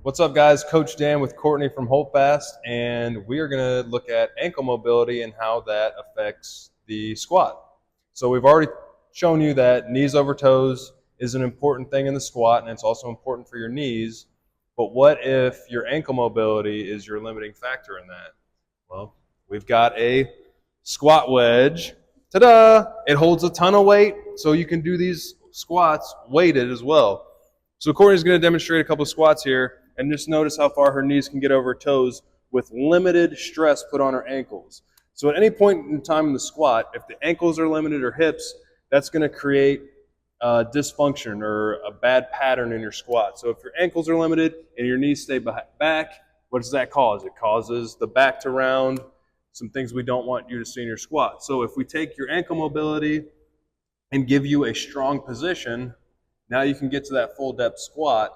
What's up, guys? Coach Dan with Courtney from Holdfast, and we are going to look at ankle mobility and how that affects the squat. So we've already shown you that knees over toes is an important thing in the squat, and it's also important for your knees. But what if your ankle mobility is your limiting factor in that? Well, we've got a squat wedge. Ta-da! It holds a ton of weight, so you can do these squats weighted as well. So Courtney's going to demonstrate a couple of squats here, and just notice how far her knees can get over her toes with limited stress put on her ankles. So at any point in time in the squat, if the ankles are limited or hips, that's going to create dysfunction or a bad pattern in your squat. So if your ankles are limited and your knees stay back, what does that cause? It causes the back to round, some things we don't want you to see in your squat. So if we take your ankle mobility and give you a strong position, now you can get to that full depth squat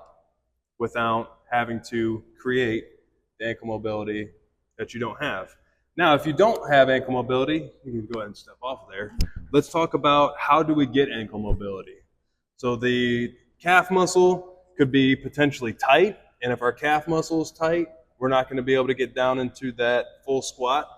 without having to create the ankle mobility that you don't have. Now, if you don't have ankle mobility, you can go ahead and step off of there. Let's talk about how do we get ankle mobility. So the calf muscle could be potentially tight, and if our calf muscle is tight, we're not going to be able to get down into that full squat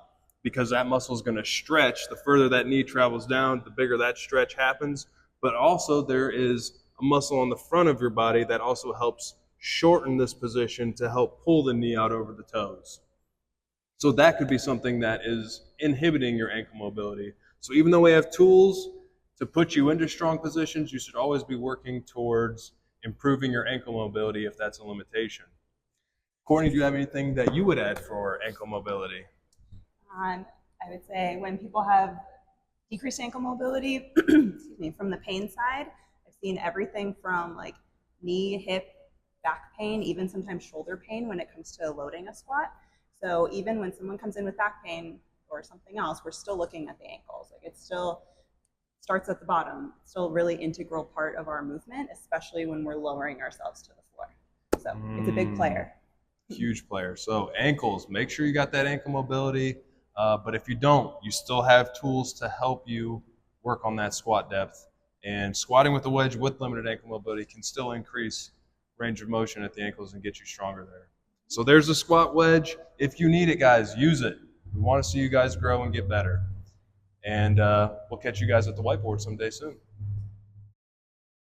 because that muscle is going to stretch. The further that knee travels down, the bigger that stretch happens. But also there is a muscle on the front of your body that also helps shorten this position to help pull the knee out over the toes. So that could be something that is inhibiting your ankle mobility. So even though we have tools to put you into strong positions, you should always be working towards improving your ankle mobility if that's a limitation. Courtney, do you have anything that you would add for ankle mobility? I would say when people have decreased ankle mobility, excuse me, from the pain side, I've seen everything from like knee, hip, back pain, even sometimes shoulder pain when it comes to loading a squat. So even when someone comes in with back pain or something else, we're still looking at the ankles. Like it still starts at the bottom. It's still a really integral part of our movement, especially when we're lowering ourselves to the floor. So it's a big player. Huge player. So ankles, make sure you got that ankle mobility. But if you don't, you still have tools to help you work on that squat depth. And squatting with the wedge with limited ankle mobility can still increase range of motion at the ankles and get you stronger there. So there's a squat wedge. If you need it, guys, use it. We want to see you guys grow and get better. And we'll catch you guys at the whiteboard someday soon.